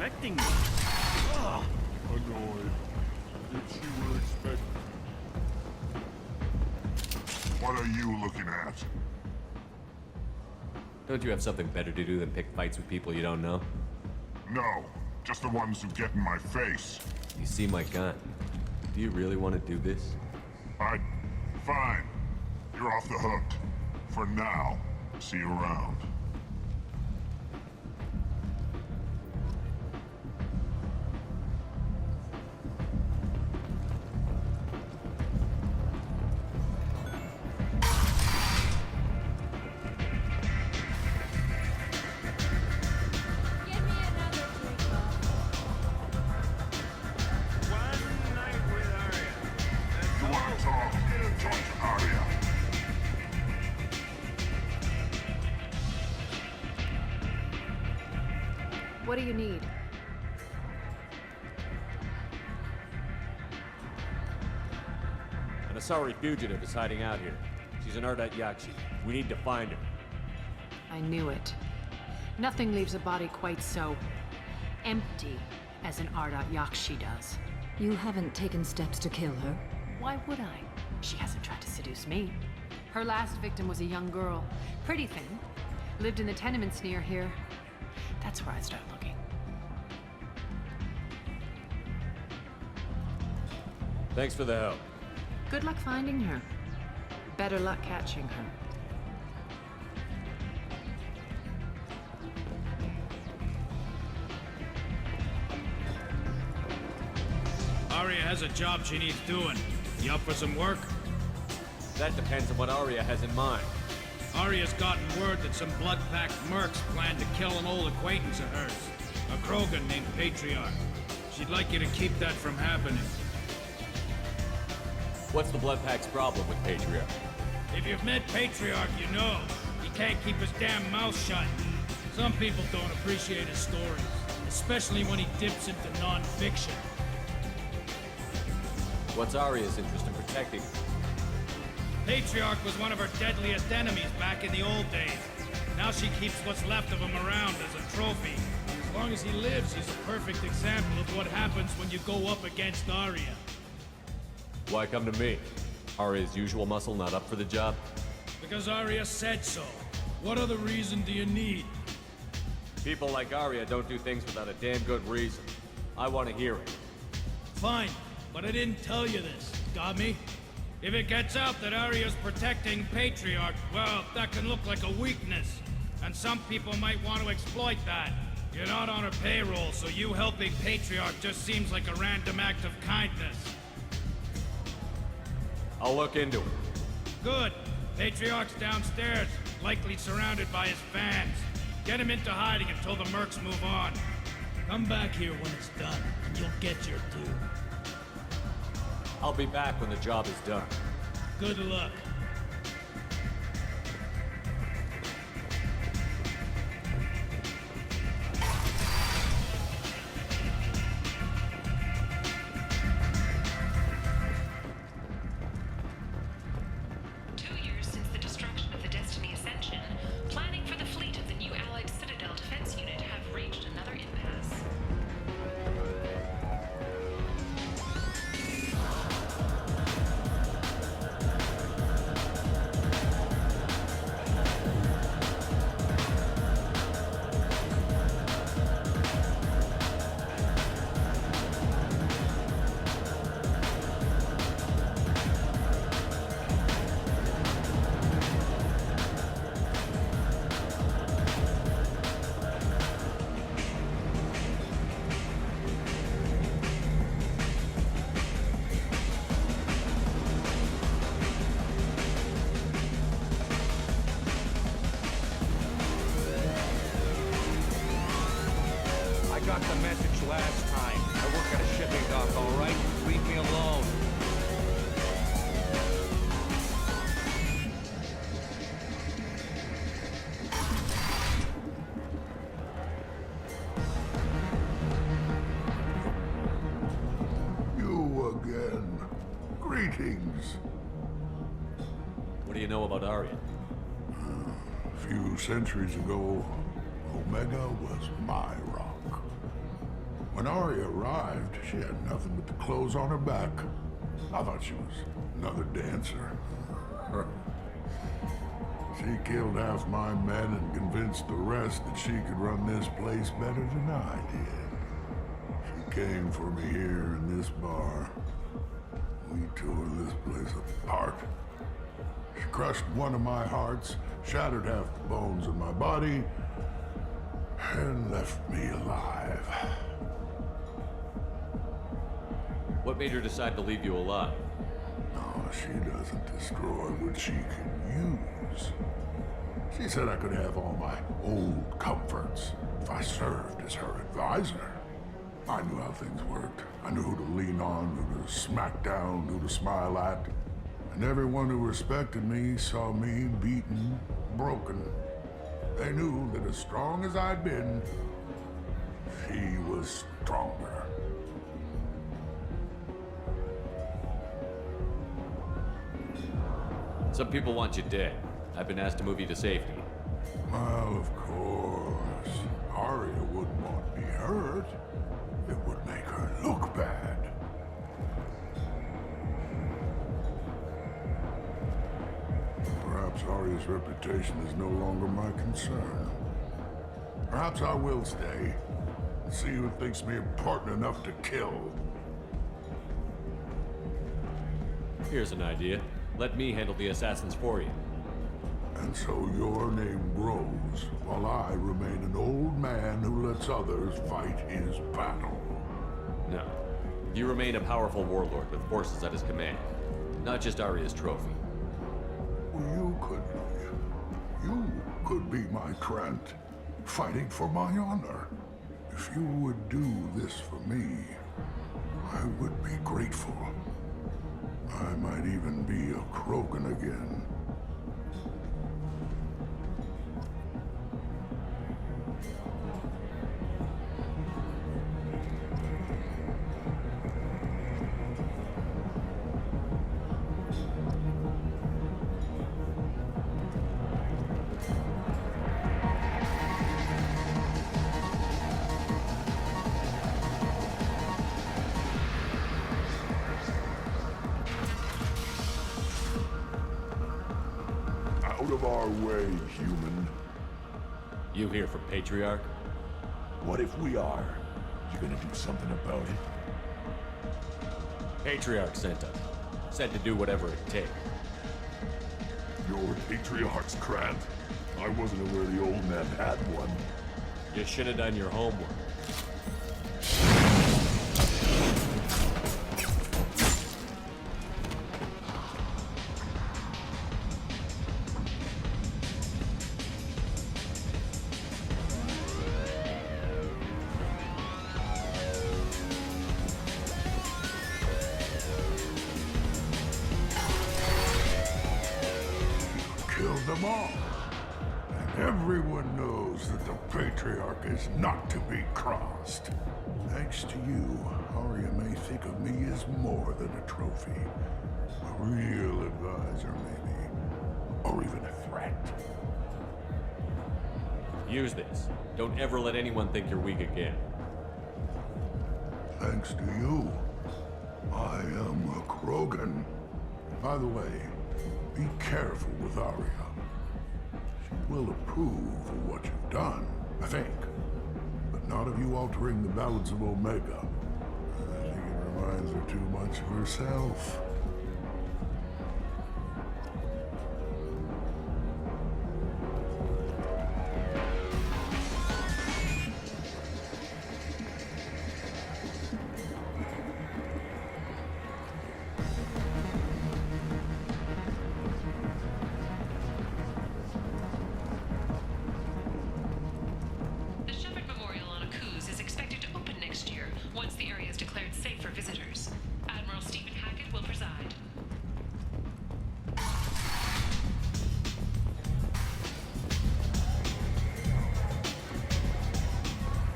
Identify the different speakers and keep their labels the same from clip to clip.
Speaker 1: expecting me.
Speaker 2: Annoyed. Which you were expecting.
Speaker 3: What are you looking at?
Speaker 4: Don't you have something better to do than pick fights with people you don't know?
Speaker 3: No, just the ones who get in my face.
Speaker 4: You see my gun. Do you really want to do this?
Speaker 3: Fine. You're off the hook. For now. See you around.
Speaker 5: Give me another drink, Bob.
Speaker 1: One night with Arya.
Speaker 3: You want to talk? Talk to Arya.
Speaker 6: What do you need?
Speaker 4: An Asari fugitive is hiding out here. She's an Ardat Yakshi. We need to find her.
Speaker 6: I knew it. Nothing leaves a body quite so empty as an Ardat Yakshi does.
Speaker 7: You haven't taken steps to kill her?
Speaker 6: Why would I? She hasn't tried to seduce me. Her last victim was a young girl. Pretty thin. Lived in the tenements near here. That's where I'd start looking.
Speaker 4: Thanks for the help.
Speaker 6: Good luck finding her. Better luck catching her.
Speaker 1: Arya has a job she needs doing. You up for some work?
Speaker 4: That depends on what Arya has in mind.
Speaker 1: Arya's gotten word that some blood-packed mercs plan to kill an old acquaintance of hers. A Krogan named Patriarch. She'd like you to keep that from happening.
Speaker 4: What's the Bloodpack's problem with Patriarch?
Speaker 1: If you've met Patriarch, you know. He can't keep his damn mouth shut. Some people don't appreciate his stories, especially when he dips into non-fiction.
Speaker 4: What's Arya's interest in protecting her?
Speaker 1: Patriarch was one of her deadliest enemies back in the old days. Now she keeps what's left of him around as a trophy. As long as he lives, he's a perfect example of what happens when you go up against Arya.
Speaker 4: Why come to me? Arya's usual muscle not up for the job?
Speaker 1: Because Arya said so. What other reason do you need?
Speaker 4: People like Arya don't do things without a damn good reason. I want to hear it.
Speaker 1: Fine, but I didn't tell you this. Got me? If it gets out that Arya's protecting Patriarch, well, that can look like a weakness. And some people might want to exploit that. You're not on her payroll, so you helping Patriarch just seems like a random act of kindness.
Speaker 4: I'll look into it.
Speaker 1: Good. Patriarch's downstairs, likely surrounded by his fans. Get him into hiding until the mercs move on. Come back here when it's done, and you'll get your due.
Speaker 4: I'll be back when the job is done.
Speaker 1: Good luck.
Speaker 8: got the message last time. I work at a shipping dock, all right? Leave me alone.
Speaker 3: You again. Greetings.
Speaker 4: What do you know about Arya?
Speaker 3: A few centuries ago, Omega was my rock. When Arya arrived, she had nothing but the clothes on her back. I thought she was another dancer. She killed half my men and convinced the rest that she could run this place better than I did. She came for me here in this bar. We tore this place apart. She crushed one of my hearts, shattered half the bones in my body, and left me alive.
Speaker 4: What made her decide to leave you alive?
Speaker 3: No, she doesn't destroy what she can use. She said I could have all my old comforts if I served as her advisor. I knew how things worked. I knew who to lean on, who to smack down, who to smile at. And everyone who respected me saw me beaten, broken. They knew that as strong as I'd been, she was stronger.
Speaker 4: Some people want you dead. I've been asked to move you to safety.
Speaker 3: Well, of course. Arya wouldn't want me hurt. It would make her look bad. Perhaps Arya's reputation is no longer my concern. Perhaps I will stay and see who thinks me important enough to kill.
Speaker 4: Here's an idea. Let me handle the assassins for you.
Speaker 3: And so your name grows, while I remain an old man who lets others fight his battle.
Speaker 4: No. You remain a powerful warlord with forces at his command. Not just Arya's trophy.
Speaker 3: You could be my Trent, fighting for my honor. If you would do this for me, I would be grateful. I might even be a Krogan again. Out of our way, human.
Speaker 4: You here for Patriarch?
Speaker 2: What if we are? You gonna do something about it?
Speaker 4: Patriarch sent us. Said to do whatever it takes.
Speaker 2: Your Patriarch's Krant? I wasn't aware the old man had one.
Speaker 4: You should have done your homework.
Speaker 3: Killed them all. And everyone knows that the Patriarch is not to be crossed. Thanks to you, Arya may think of me as more than a trophy. A real advisor, maybe. Or even a threat.
Speaker 4: Use this. Don't ever let anyone think you're weak again.
Speaker 3: Thanks to you, I am a Krogan. By the way, be careful with Arya. She will approve of what you've done, I think. But not of you altering the balance of Omega. I think it reminds her too much of herself.
Speaker 9: The Shepherd Memorial on Akuz is expected to open next year, once the area is declared safe for visitors. Admiral Stephen Hackett will preside.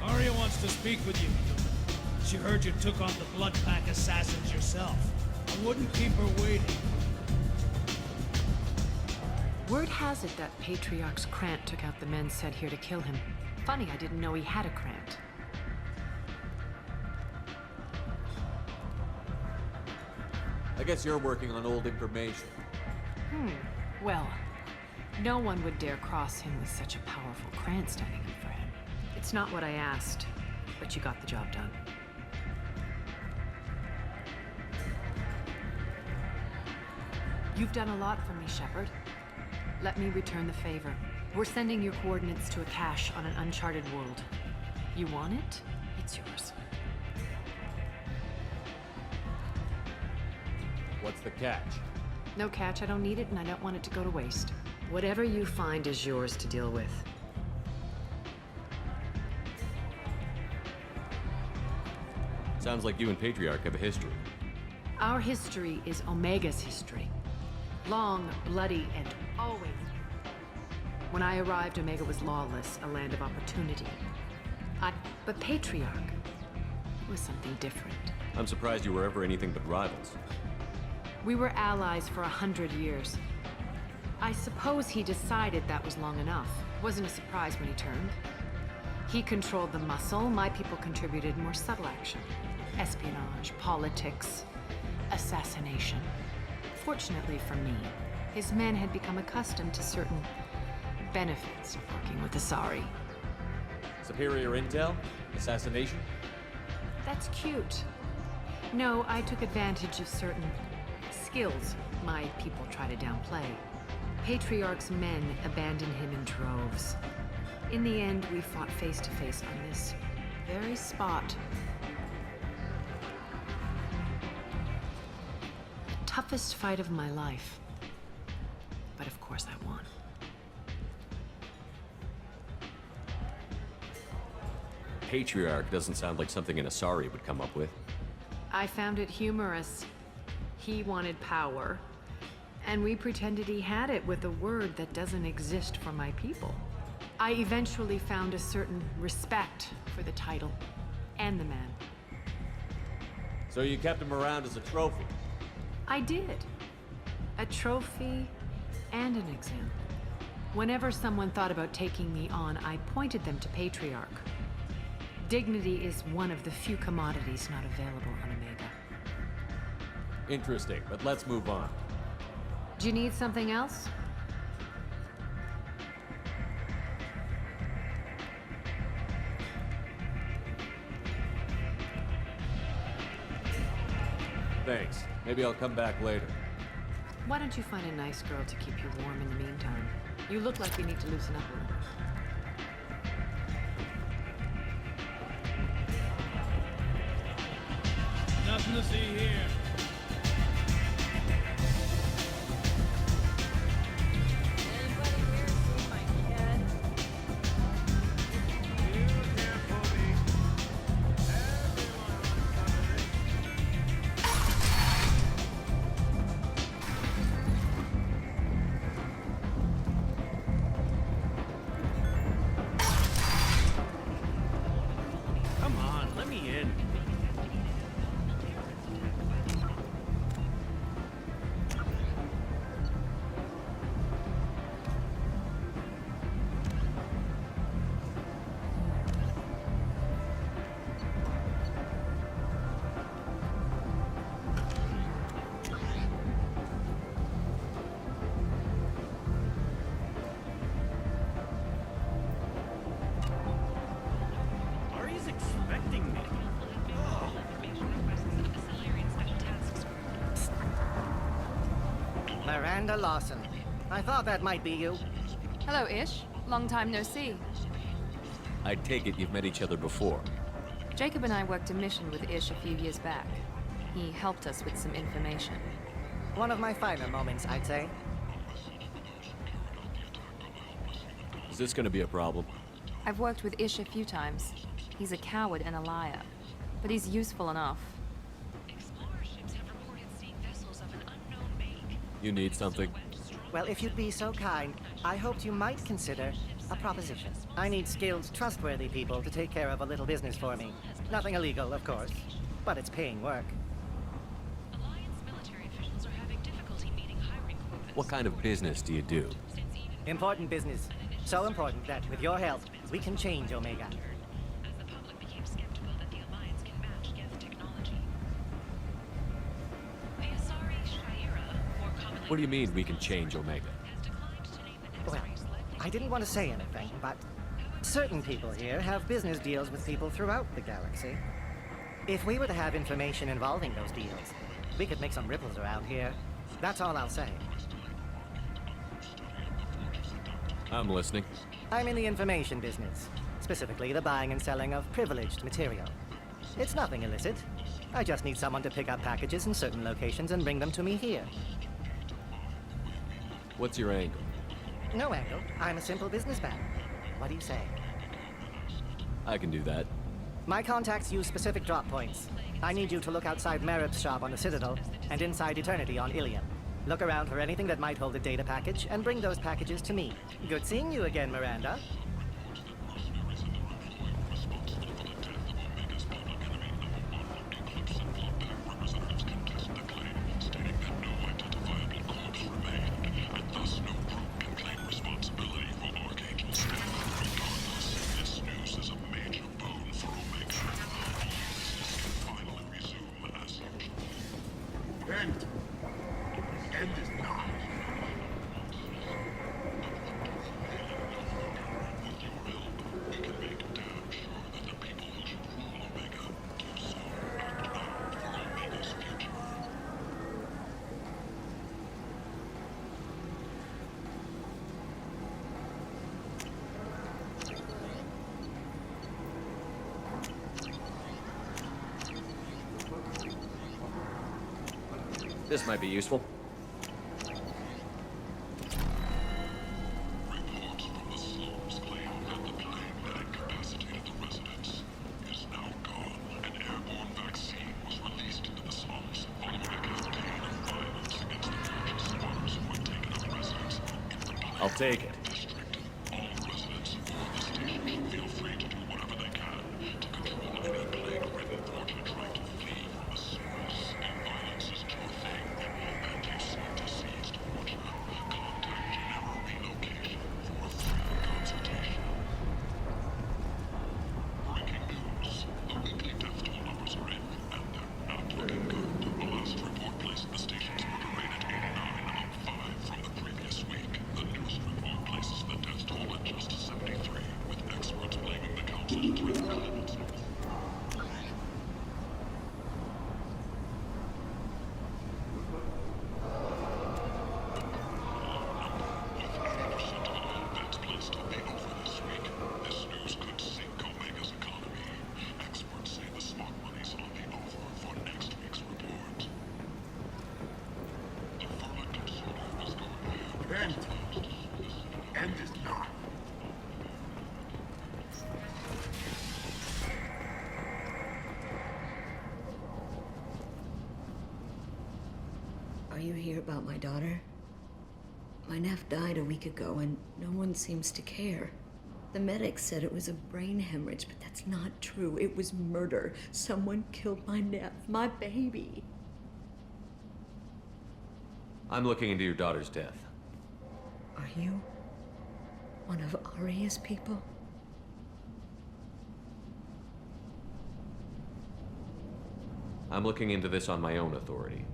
Speaker 1: Arya wants to speak with you. She heard you took on the Blood Pack assassins yourself. I wouldn't keep her waiting.
Speaker 6: Word has it that Patriarch's Krant took out the men sent here to kill him. Funny, I didn't know he had a Krant.
Speaker 4: guess you're working on old information.
Speaker 6: Well, no one would dare cross him with such a powerful Kran standing in for him. It's not what I asked, but you got the job done. You've done a lot for me, Shepard. Let me return the favor. We're sending your coordinates to a cache on an uncharted world. You want it? It's yours.
Speaker 4: What's the catch?
Speaker 6: No catch, I don't need it, and I don't want it to go to waste. Whatever you find is yours to deal with.
Speaker 4: Sounds like you and Patriarch have a history.
Speaker 6: Our history is Omega's history. Long, bloody, and always. When I arrived, Omega was lawless, a land of opportunity. But Patriarch, it was something different.
Speaker 4: I'm surprised you were ever anything but rivals.
Speaker 6: We were allies for 100 years. I suppose he decided that was long enough. Wasn't a surprise when he turned. He controlled the muscle, my people contributed more subtle action. Espionage, politics, assassination. Fortunately for me, his men had become accustomed to certain benefits of working with Asari.
Speaker 4: Superior intel? Assassination?
Speaker 6: That's cute. No, I took advantage of certain skills my people try to downplay. Patriarch's men abandoned him in droves. In the end, we fought face to face on this very spot. The toughest fight of my life. But of course I won.
Speaker 4: Patriarch doesn't sound like something an Asari would come up with.
Speaker 6: I found it humorous. He wanted power, and we pretended he had it with a word that doesn't exist for my people. I eventually found a certain respect for the title and the man.
Speaker 4: So you kept him around as a trophy?
Speaker 6: I did. A trophy and an example. Whenever someone thought about taking me on, I pointed them to Patriarch. Dignity is one of the few commodities not available on Omega.
Speaker 4: Interesting, but let's move on.
Speaker 6: Do you need something else?
Speaker 4: Thanks. Maybe I'll come back later.
Speaker 6: Why don't you find a nice girl to keep you warm in the meantime? You look like you need to loosen up a little.
Speaker 1: Nothing to see here.
Speaker 5: Anybody here see my shed?
Speaker 1: Come on, let me in. Ari's expecting me.
Speaker 10: Miranda Lawson. I thought that might be you.
Speaker 5: Hello, Ish. Long time no see.
Speaker 4: I take it you've met each other before.
Speaker 5: Jacob and I worked a mission with Ish a few years back. He helped us with some information.
Speaker 10: One of my finer moments, I'd say.
Speaker 4: Is this gonna be a problem?
Speaker 5: I've worked with Ish a few times. He's a coward and a liar. But he's useful enough.
Speaker 9: Explorer ships have reported seeing vessels of an unknown make.
Speaker 4: You need something?
Speaker 10: Well, if you'd be so kind, I hoped you might consider a proposition. I need skilled, trustworthy people to take care of a little business for me. Nothing illegal, of course, but it's paying work.
Speaker 9: Alliance military officials are having difficulty meeting hiring quotas.
Speaker 4: What kind of business do you do?
Speaker 10: Important business. So important that, with your help, we can change Omega.
Speaker 9: As the public became skeptical that the Alliance can match Geth technology. The Asari
Speaker 4: What do you mean we can change Omega?
Speaker 10: Well, I didn't want to say anything, but certain people here have business deals with people throughout the galaxy. If we were to have information involving those deals, we could make some ripples around here. That's all I'll say.
Speaker 4: I'm listening.
Speaker 10: I'm in the information business, specifically the buying and selling of privileged material. It's nothing illicit. I just need someone to pick up packages in certain locations and bring them to me here.
Speaker 4: What's your angle?
Speaker 10: No angle. I'm a simple businessman. What do you say?
Speaker 4: I can do that.
Speaker 10: My contacts use specific drop points. I need you to look outside Merib's shop on the Citadel and inside Eternity on Ilium. Look around for anything that might hold a data package and bring those packages to me. Good seeing you again, Miranda.
Speaker 3: End is not.
Speaker 4: This might be useful.
Speaker 3: Reports from the slums claim that the plane that incapacitated the residents is now gone. An airborne vaccine was released into the slums following a campaign of violence against the Persian squatters who had taken up residence in the plane
Speaker 4: I'll take it.
Speaker 3: district. All residents aboard the station should feel free to do whatever they can to control any plague-ridden thought to try to flee from the sewers. If violence is your thing, and you seem deceased, Roger, contact General Relocation for a free consultation. Breaking news. The weekly death toll numbers are in, and they're not looking good. The last report placed the station's murder rate at 89, up 5 from the previous week. The newest report places the death toll at just 73, with experts blaming the Council's threat elements. Bets placed on the over this week. This news could sink Omega's economy. Experts say the smart money's on the over for next week's report. The Vermont Consortium is going ahead. End is not.
Speaker 7: Are you here about my daughter? My nephew died a week ago and no one seems to care. The medics said it was a brain hemorrhage, but that's not true. It was murder. Someone killed my nephew, my baby.
Speaker 4: I'm looking into your daughter's death.
Speaker 7: Are you one of Aria's people?
Speaker 4: I'm looking into this on my own authority.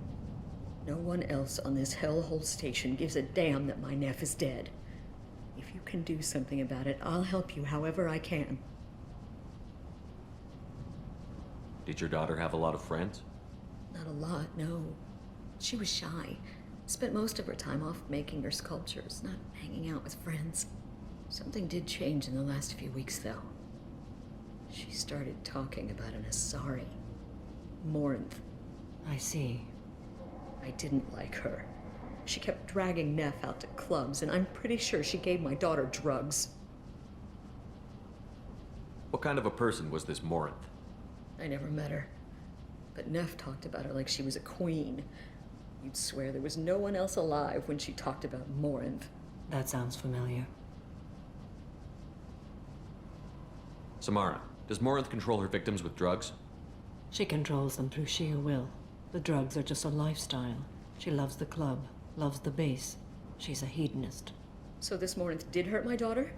Speaker 7: No one else on this hellhole station gives a damn that my nephew is dead. If you can do something about it, I'll help you however I can.
Speaker 4: Did your daughter have a lot of friends?
Speaker 7: Not a lot, no. She was shy. Spent most of her time off making her sculptures, not hanging out with friends. Something did change in the last few weeks, though. She started talking about an Asari. Morinth.
Speaker 11: I see.
Speaker 7: I didn't like her. She kept dragging Neff out to clubs, and I'm pretty sure she gave my daughter drugs.
Speaker 4: What kind of a person was this Morinth?
Speaker 7: I never met her. But Neff talked about her like she was a queen. You'd swear there was no one else alive when she talked about Morinth.
Speaker 11: That sounds familiar.
Speaker 4: Samara, does Morinth control her victims with drugs?
Speaker 11: She controls them through sheer will. The drugs are just a lifestyle. She loves the club, loves the base. She's a hedonist.
Speaker 7: So this Morinth did hurt my daughter?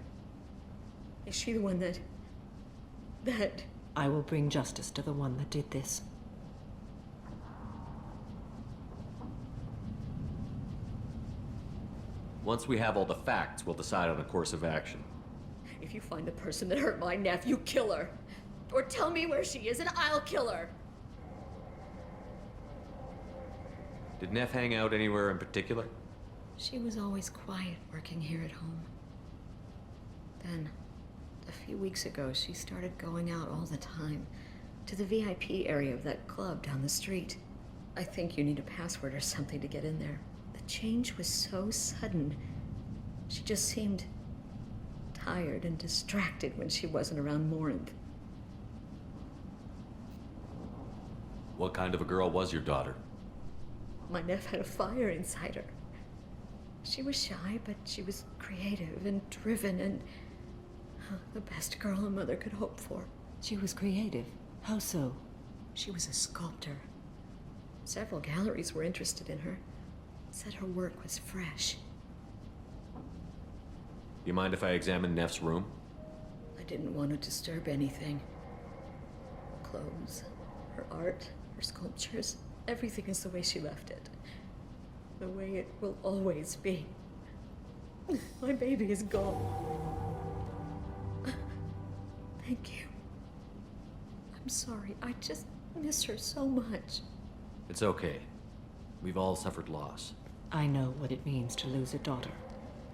Speaker 7: Is she the one that...
Speaker 11: I will bring justice to the one that did this.
Speaker 4: Once we have all the facts, we'll decide on a course of action.
Speaker 7: If you find the person that hurt my nephew, kill her. Or tell me where she is and I'll kill her.
Speaker 4: Did Neff hang out anywhere in particular?
Speaker 7: She was always quiet working here at home. Then, a few weeks ago, she started going out all the time to the VIP area of that club down the street. I think you need a password or something to get in there. The change was so sudden. She just seemed tired and distracted when she wasn't around Morinth.
Speaker 4: What kind of a girl was your daughter?
Speaker 7: My nephew had a fire inside her. She was shy, but she was creative and driven and the best girl a mother could hope for.
Speaker 11: She was creative. How so?
Speaker 7: She was a sculptor. Several galleries were interested in her. Said her work was fresh.
Speaker 4: You mind if I examine Neff's room?
Speaker 7: I didn't want to disturb anything. Her clothes, her art, her sculptures, everything is the way she left it. The way it will always be. My baby is gone. Thank you. I'm sorry. I just miss her so much.
Speaker 4: It's okay. We've all suffered loss.
Speaker 11: I know what it means to lose a daughter.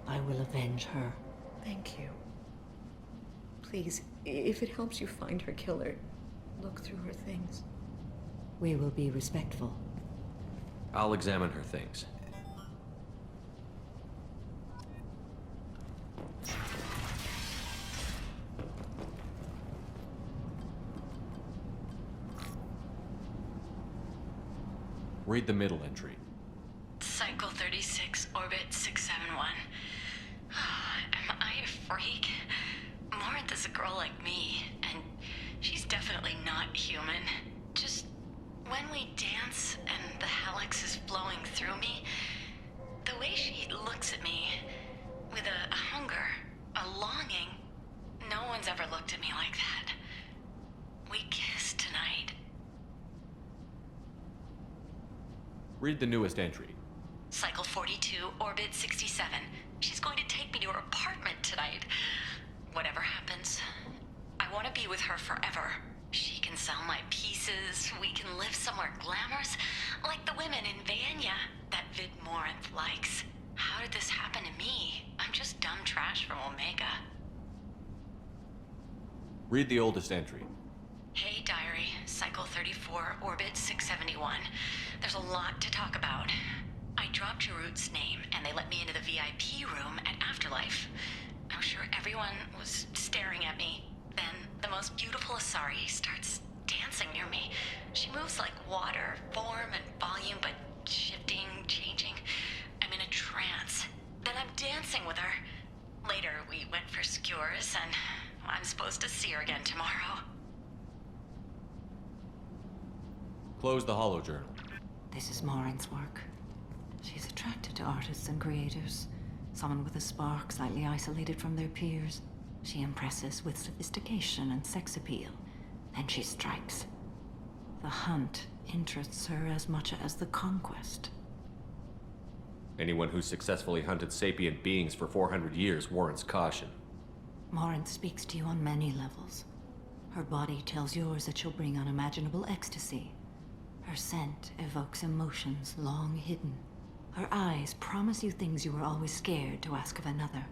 Speaker 11: I will avenge her.
Speaker 7: Thank you. Please, if it helps you find her killer, look through her things.
Speaker 11: We will be respectful.
Speaker 4: I'll examine her things. Read the middle entry.
Speaker 9: Cycle 36, orbit 671. Am I a freak? Morinth is a girl like me, and she's definitely not human. Just when we dance and the helix is flowing through me, the way she looks at me with a hunger, a longing, no one's ever looked at me like that. We kissed tonight.
Speaker 4: Read the newest entry.
Speaker 9: Cycle 42, orbit 67. She's going to take me to her apartment tonight. Whatever happens, I want to be with her forever. She can sell my pieces. We can live somewhere glamorous, like the women in Vanya that Vid Morinth likes. How did this happen to me? I'm just dumb trash from Omega.
Speaker 4: Read the oldest entry.
Speaker 9: Hey, Diary. Cycle 34, orbit 671. There's a lot to talk about. I dropped Jarut's name, and they let me into the VIP room at Afterlife. I'm sure everyone was staring at me. Then the most beautiful Asari starts dancing near me. She moves like water, form and volume, but shifting, changing. I'm in a trance. Then I'm dancing with her. Later, we went for skewers, and I'm supposed to see her again tomorrow.
Speaker 4: Close the holo journal.
Speaker 11: This is Morinth's work. She's attracted to artists and creators. Someone with a spark, slightly isolated from their peers. She impresses with sophistication and sex appeal. Then she strikes. The hunt interests her as much as the conquest.
Speaker 4: Anyone who's successfully hunted sapient beings for 400 years warrants caution.
Speaker 11: Morinth speaks to you on many levels. Her body tells yours that she'll bring unimaginable ecstasy. Her scent evokes emotions long hidden. Her eyes promise you things you were always scared to ask of another.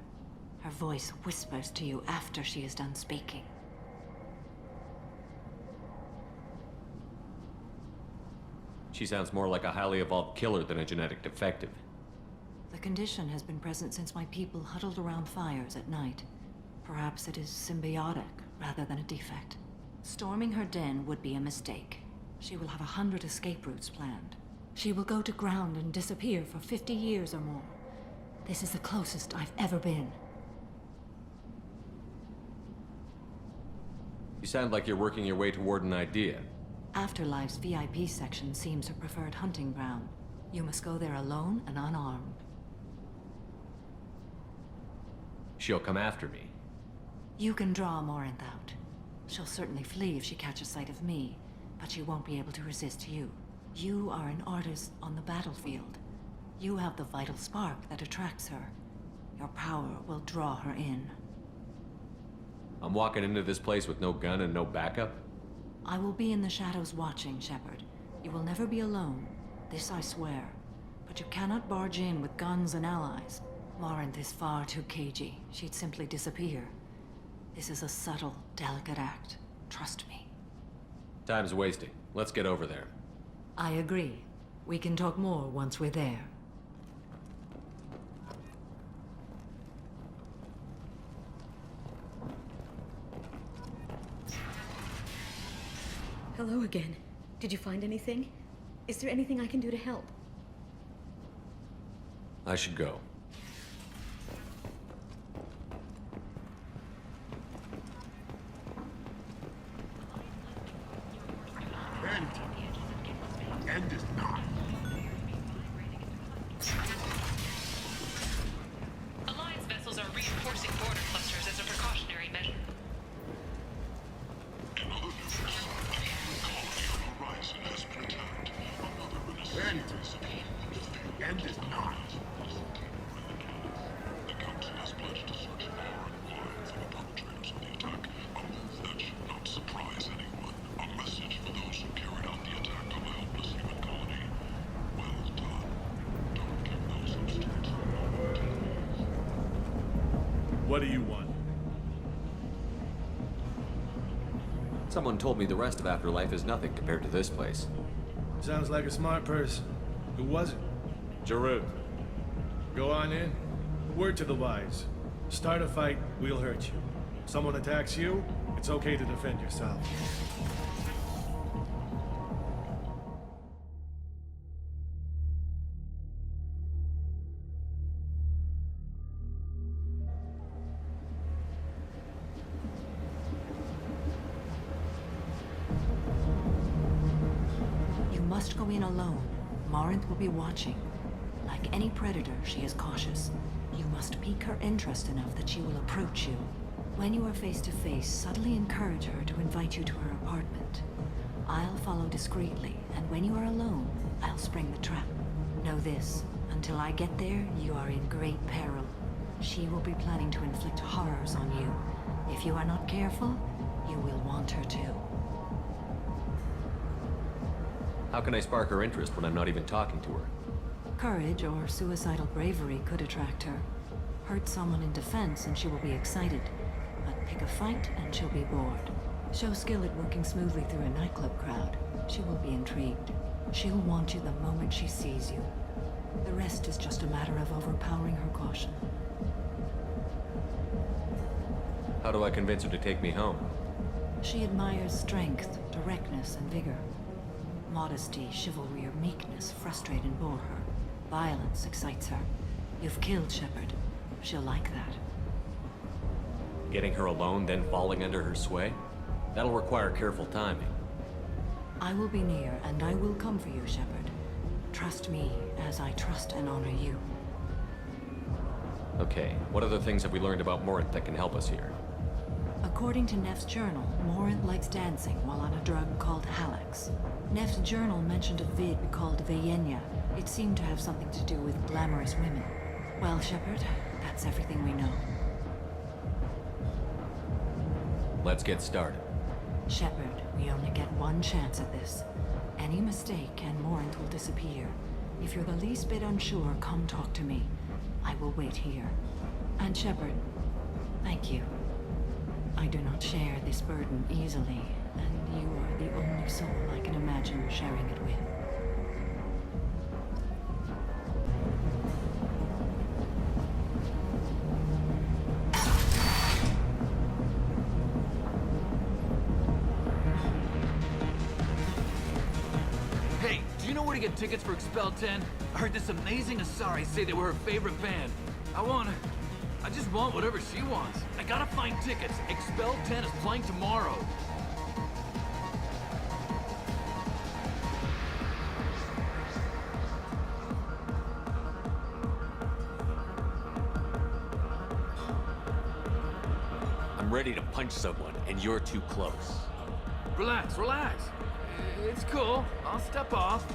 Speaker 11: Her voice whispers to you after she is done speaking.
Speaker 4: She sounds more like a highly evolved killer than a genetic defective.
Speaker 11: The condition has been present since my people huddled around fires at night. Perhaps it is symbiotic rather than a defect. Storming her den would be a mistake. She will have 100 escape routes planned. She will go to ground and disappear for 50 years or more. This is the closest I've ever been.
Speaker 4: You sound like you're working your way toward an idea.
Speaker 11: Afterlife's VIP section seems her preferred hunting ground. You must go there alone and unarmed.
Speaker 4: She'll come after me.
Speaker 11: You can draw Morinth out. She'll certainly flee if she catches sight of me, but she won't be able to resist you. You are an artist on the battlefield. You have the vital spark that attracts her. Your power will draw her in.
Speaker 4: I'm walking into this place with no gun and no backup?
Speaker 11: I will be in the shadows watching, Shepard. You will never be alone. This I swear. But you cannot barge in with guns and allies. Morinth is far too cagey. She'd simply disappear. This is a subtle, delicate act. Trust me.
Speaker 4: Time's wasting. Let's get over there.
Speaker 11: I agree. We can talk more once we're there.
Speaker 7: Hello again. Did you find anything? Is there anything I can do to help?
Speaker 4: I should go.
Speaker 3: End is not.
Speaker 9: Alliance vessels are reinforcing border clusters as a precautionary measure.
Speaker 3: Another new colony on the horizon has returned. End is not. The Council has pledged to search far and wide for the perpetrators of the attack. A move that should not surprise anyone. A message for those who carried out the attack on the helpless human colony. Well done. Don't give those instruments.
Speaker 1: What do you want?
Speaker 4: Someone told me the rest of Afterlife is nothing compared to this place.
Speaker 1: Sounds like a smart person. Who was it?
Speaker 4: Jarut.
Speaker 1: Go on in. Word to the wise. Start a fight, we'll hurt you. Someone attacks you, it's okay to defend yourself.
Speaker 11: You must go in alone. Morinth will be watching. Like any predator, she is cautious. You must pique her interest enough that she will approach you. When you are face to face, subtly encourage her to invite you to her apartment. I'll follow discreetly, and when you are alone, I'll spring the trap. Know this, until I get there, you are in great peril. She will be planning to inflict horrors on you. If you are not careful, you will want her to.
Speaker 4: How can I spark her interest when I'm not even talking to her?
Speaker 11: Courage or suicidal bravery could attract her. Hurt someone in defense and she will be excited. But pick a fight and she'll be bored. Show skill at working smoothly through a nightclub crowd. She will be intrigued. She'll want you the moment she sees you. The rest is just a matter of overpowering her caution.
Speaker 4: How do I convince her to take me home?
Speaker 11: She admires strength, directness, and vigor. Modesty, chivalry, or meekness frustrate and bore her. Violence excites her. You've killed Shepard. She'll like that.
Speaker 4: Getting her alone, then falling under her sway? That'll require careful timing.
Speaker 11: I will be near, and I will come for you, Shepard. Trust me, as I trust and honor you.
Speaker 4: Okay, what other things have we learned about Morinth that can help us here?
Speaker 11: According to Neff's journal, Morinth likes dancing while on a drug called Halax. Neff's journal mentioned a vid called Vayenya. It seemed to have something to do with glamorous women. Well, Shepard, that's everything we know.
Speaker 4: Let's get started.
Speaker 11: Shepard, we only get one chance at this. Any mistake and Morinth will disappear. If you're the least bit unsure, come talk to me. I will wait here. And Shepard, thank you. I do not share this burden easily, and you are the only soul I can imagine sharing it with.
Speaker 12: Hey, do you know where to get tickets for Expel 10? I heard this amazing Asari say they were her favorite band. I just want whatever she wants. I gotta find tickets. Expel 10 is playing tomorrow.
Speaker 4: I'm ready to punch someone, and you're too close.
Speaker 12: Relax, relax. It's cool. I'll step off.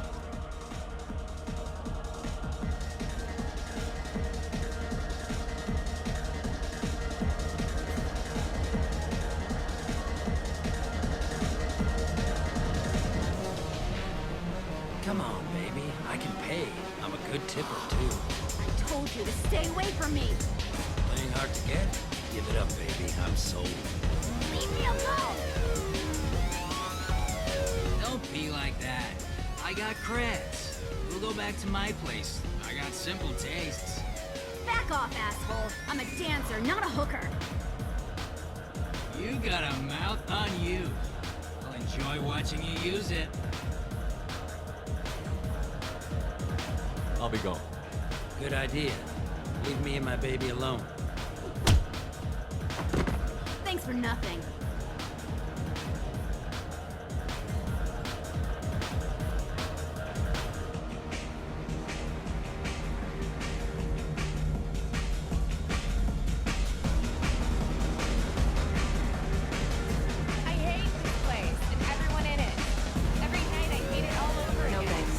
Speaker 13: you to stay away from me.
Speaker 14: Playing hard to get? Give it up, baby. I'm sold.
Speaker 13: Leave me alone!
Speaker 14: Don't be like that. I got creds. We'll go back to my place. I got simple tastes.
Speaker 13: Back off, asshole. I'm a dancer, not a hooker.
Speaker 14: You got a mouth on you. I'll enjoy watching you use it.
Speaker 4: I'll be gone.
Speaker 14: Good idea. Leave me and my baby alone.
Speaker 13: Thanks for nothing.
Speaker 15: I hate this place and everyone in it. Every night I hate it all over
Speaker 5: No
Speaker 15: again.
Speaker 5: thanks.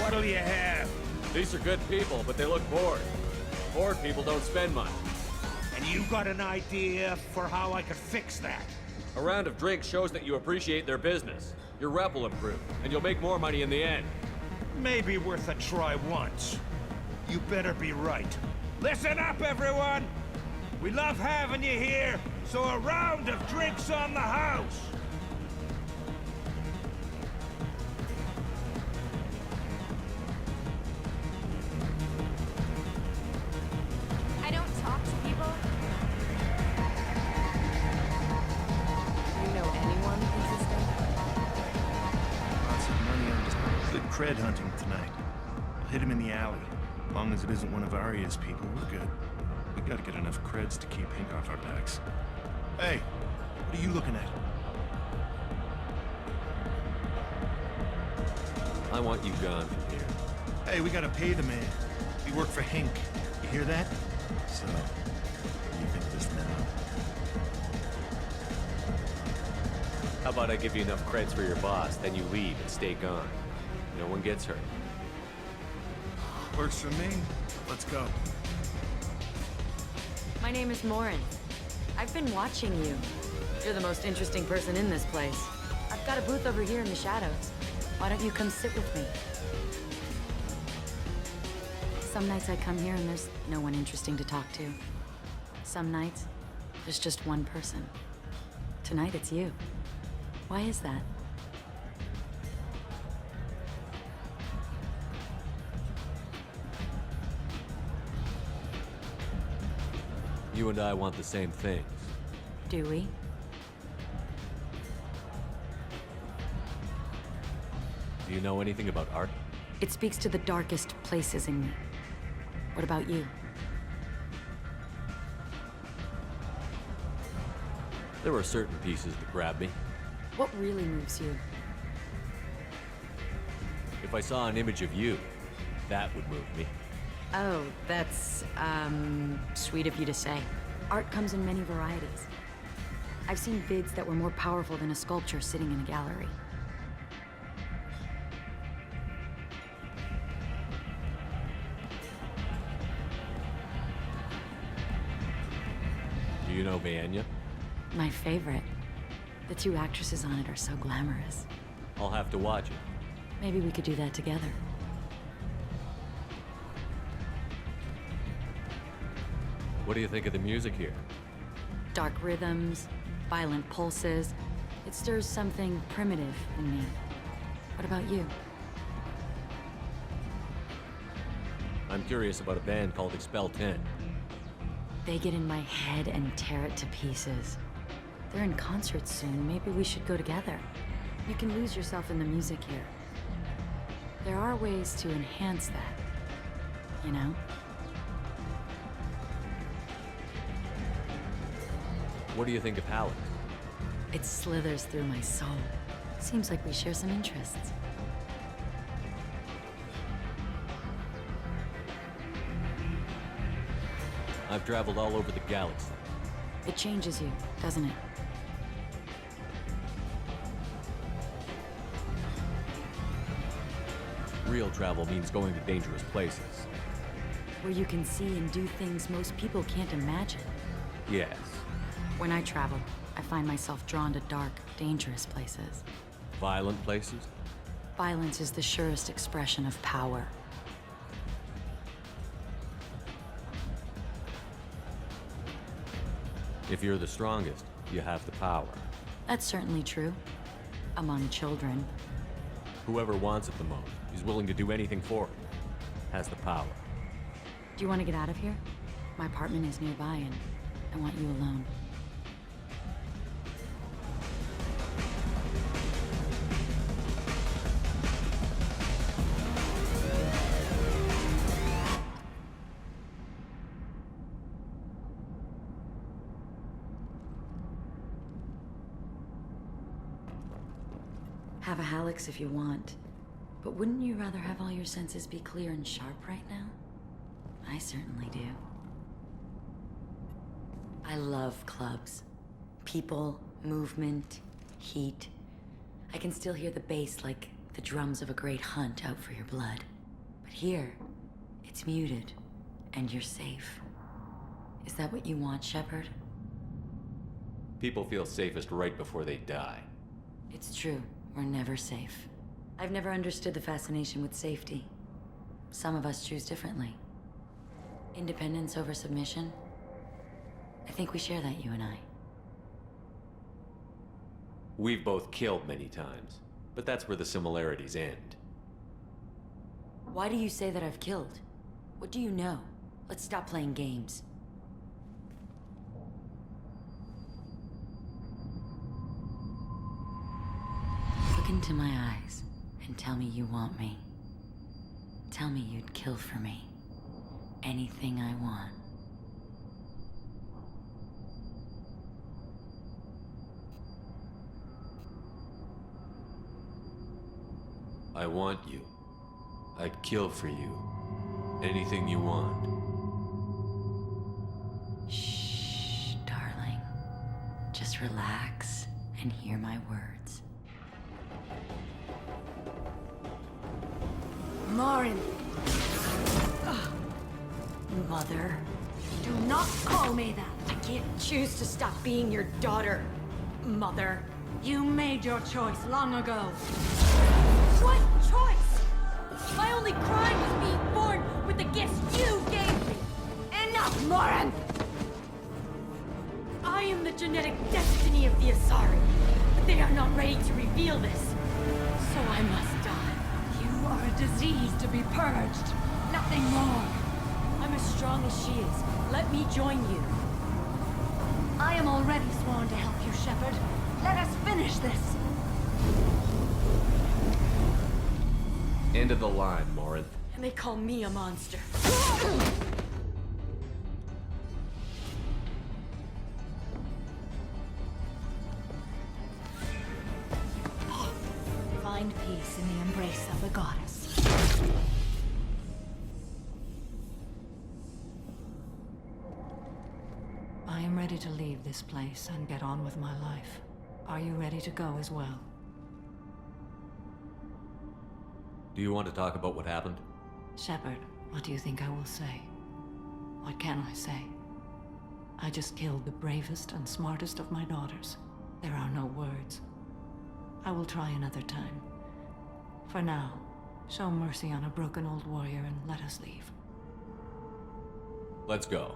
Speaker 8: What'll you have?
Speaker 4: These are good people, but they look bored. Bored people don't spend much.
Speaker 8: And you got an idea for how I could fix that?
Speaker 4: A round of drinks shows that you appreciate their business. Your rep will improve, and you'll make more money in the end.
Speaker 8: Maybe worth a try once. You better be right. Listen up, everyone! We love having you here, so a round of drinks on the house!
Speaker 15: I don't talk to people.
Speaker 5: You know anyone interesting?
Speaker 16: Lots of money on just good cred hunting tonight. We'll hit him in the alley. As long as it isn't one of Arya's people, we're good. We gotta get enough creds to keep Hank off our backs. Hey, what are you looking at?
Speaker 4: I want you gone from here.
Speaker 16: Hey, we gotta pay the man. We work for Hank. You hear that? So, what do you think of this now?
Speaker 4: How about I give you enough creds for your boss, then you leave and stay gone. No one gets hurt.
Speaker 16: Works for me. Let's go.
Speaker 5: My name is Morin. I've been watching you. You're the most interesting person in this place. I've got a booth over here in the shadows. Why don't you come sit with me? Some nights I come here and there's no one interesting to talk to. Some nights, there's just one person. Tonight it's you. Why is that?
Speaker 4: You and I want the same things.
Speaker 5: Do we?
Speaker 4: Do you know anything about art?
Speaker 5: It speaks to the darkest places in me. What about you?
Speaker 4: There are certain pieces that grab me.
Speaker 5: What really moves you?
Speaker 4: If I saw an image of you, that would move me.
Speaker 5: Oh, that's, sweet of you to say. Art comes in many varieties. I've seen vids that were more powerful than a sculpture sitting in a gallery.
Speaker 4: Do you know Vaenya?
Speaker 5: My favorite. The two actresses on it are so glamorous.
Speaker 4: I'll have to watch it.
Speaker 5: Maybe we could do that together.
Speaker 4: What do you think of the music here?
Speaker 5: Dark rhythms, violent pulses. It stirs something primitive in me. What about you?
Speaker 4: I'm curious about a band called Expel 10.
Speaker 5: They get in my head and tear it to pieces. They're in concert soon. Maybe we should go together. You can lose yourself in the music here. There are ways to enhance that, you know?
Speaker 4: What do you think of Halleck?
Speaker 5: It slithers through my soul. Seems like we share some interests.
Speaker 4: I've traveled all over the galaxy.
Speaker 5: It changes you, doesn't it?
Speaker 4: Real travel means going to dangerous places.
Speaker 5: Where you can see and do things most people can't imagine.
Speaker 4: Yes.
Speaker 5: When I travel, I find myself drawn to dark, dangerous places.
Speaker 4: Violent places?
Speaker 5: Violence is the surest expression of power.
Speaker 4: If you're the strongest, you have the power.
Speaker 5: That's certainly true. Among children.
Speaker 4: Whoever wants it the most, is willing to do anything for it, has the power.
Speaker 5: Do you want to get out of here? My apartment is nearby and I want you alone. Have a Hallex if you want, but wouldn't you rather have all your senses be clear and sharp right now? I certainly do. I love clubs. People, movement, heat. I can still hear the bass like the drums of a great hunt out for your blood. But here, it's muted, and you're safe. Is that what you want, Shepard?
Speaker 4: People feel safest right before they die.
Speaker 5: It's true. We're never safe. I've never understood the fascination with safety. Some of us choose differently. Independence over submission? I think we share that, you and I.
Speaker 4: We've both killed many times, but that's where the similarities end.
Speaker 5: Why do you say that I've killed? What do you know? Let's stop playing games. Look into my eyes and tell me you want me. Tell me you'd kill for me. Anything I want.
Speaker 4: I want you. I'd kill for you. Anything you want.
Speaker 5: Shh, darling. Just relax and hear my words.
Speaker 13: Morin!
Speaker 5: Mother.
Speaker 13: Do not call me that! I can't choose to stop being your daughter, Mother. You made your choice long ago. What choice? My only crime was being born with the gifts you gave me! Enough, Morin! I am the genetic destiny of the Asari, but they are not ready to reveal this. So I must die. You are a disease to be purged. Nothing more. I'm as strong as she is. Let me join you. I am already sworn to help you, Shepard. Let us finish this.
Speaker 4: End of the line, Morin.
Speaker 13: And they call me a monster.
Speaker 11: Find peace in the embrace of the goddess. I am ready to leave this place and get on with my life. Are you ready to go as well?
Speaker 4: Do you want to talk about what happened?
Speaker 11: Shepard, what do you think I will say? What can I say? I just killed the bravest and smartest of my daughters. There are no words. I will try another time. For now, show mercy on a broken old warrior and let us leave.
Speaker 4: Let's go.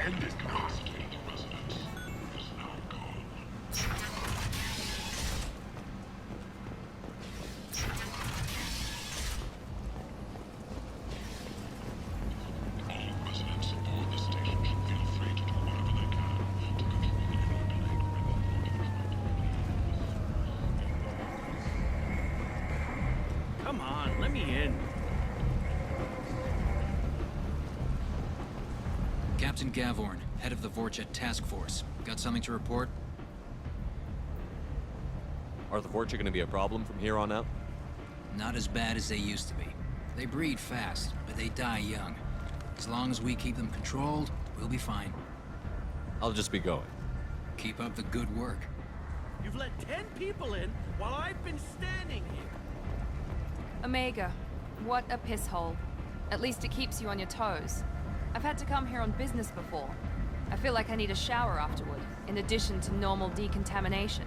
Speaker 3: intended cost. Is now gone. All residents aboard the station should feel free to do whatever they can to control the internet.
Speaker 1: Come on, let me in.
Speaker 14: Captain Gavorn, head of the Vorchet Task Force. Got something to report?
Speaker 4: Are the Vorcha gonna be a problem from here on out?
Speaker 14: Not as bad as they used to be. They breed fast, but they die young. As long as we keep them controlled, we'll be fine.
Speaker 4: I'll just be going.
Speaker 14: Keep up the good work.
Speaker 17: You've let 10 people in while I've been standing here.
Speaker 15: Omega, what a piss hole. At least it keeps you on your toes. I've had to come here on business before. I feel like I need a shower afterward, in addition to normal decontamination.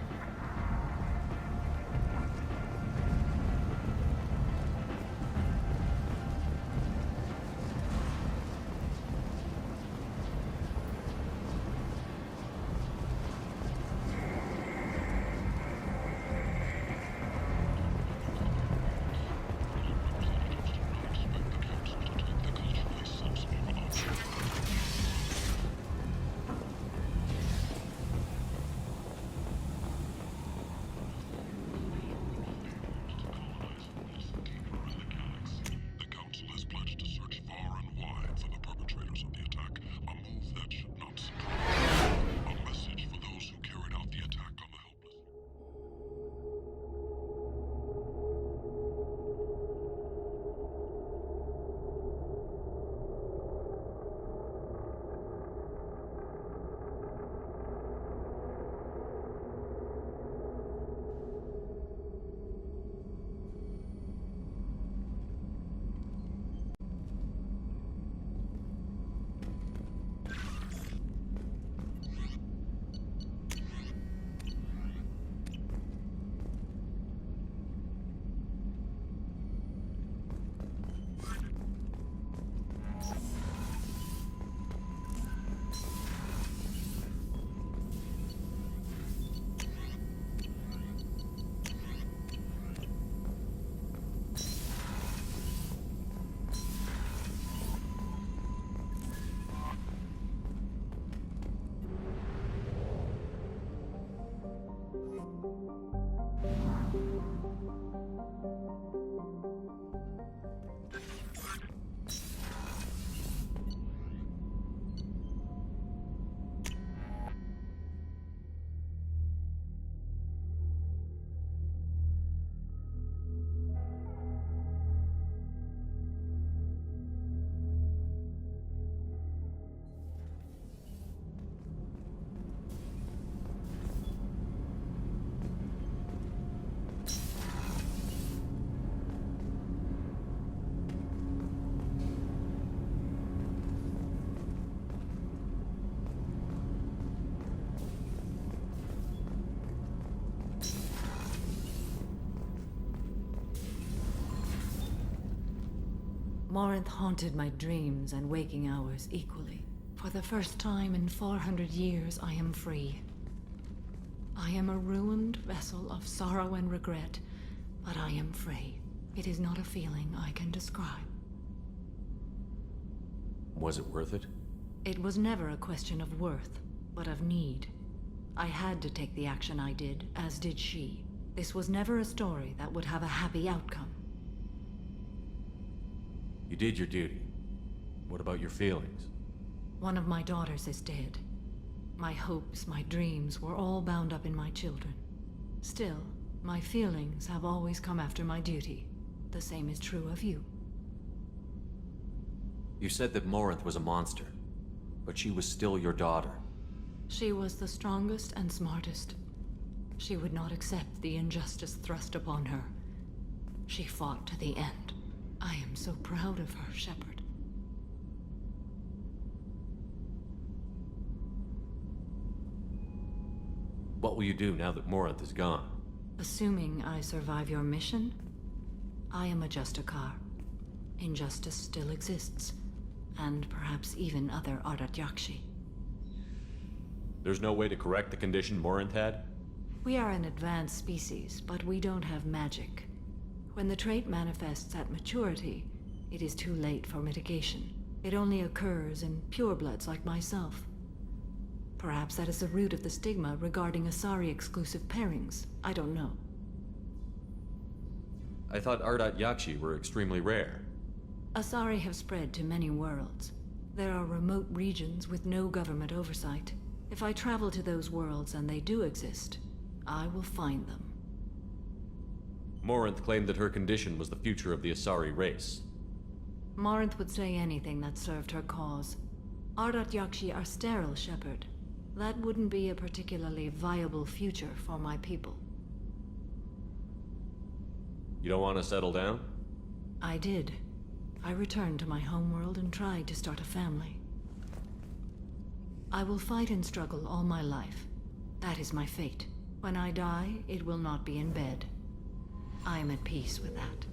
Speaker 11: Morinth haunted my dreams and waking hours equally. For the first time in 400 years, I am free. I am a ruined vessel of sorrow and regret, but I am free. It is not a feeling I can describe.
Speaker 4: Was it worth it?
Speaker 11: It was never a question of worth, but of need. I had to take the action I did, as did she. This was never a story that would have a happy outcome.
Speaker 4: You did your duty. What about your feelings?
Speaker 11: One of my daughters is dead. My hopes, my dreams were all bound up in my children. Still, my feelings have always come after my duty. The same is true of you.
Speaker 4: You said that Morinth was a monster, but she was still your daughter.
Speaker 11: She was the strongest and smartest. She would not accept the injustice thrust upon her. She fought to the end. I am so proud of her, Shepard.
Speaker 4: What will you do now that Morinth is gone?
Speaker 11: Assuming I survive your mission, I am a Justicar. Injustice still exists, and perhaps even other Ardat Yakshi.
Speaker 4: There's no way to correct the condition Morinth had?
Speaker 11: We are an advanced species, but we don't have magic. When the trait manifests at maturity, it is too late for mitigation. It only occurs in purebloods like myself. Perhaps that is the root of the stigma regarding Asari-exclusive pairings. I don't know.
Speaker 4: I thought Ardat Yakshi were extremely rare.
Speaker 11: Asari have spread to many worlds. There are remote regions with no government oversight. If I travel to those worlds and they do exist, I will find them.
Speaker 4: Morinth claimed that her condition was the future of the Asari race.
Speaker 11: Morinth would say anything that served her cause. Ardat Yakshi are sterile, Shepard. That wouldn't be a particularly viable future for my people.
Speaker 4: You don't want to settle down?
Speaker 11: I did. I returned to my homeworld and tried to start a family. I will fight and struggle all my life. That is my fate. When I die, it will not be in bed. I am at peace with that.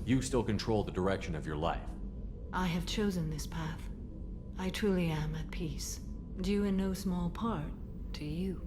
Speaker 4: You still control the direction of your life.
Speaker 11: I have chosen this path. I truly am at peace, due in no small part to you.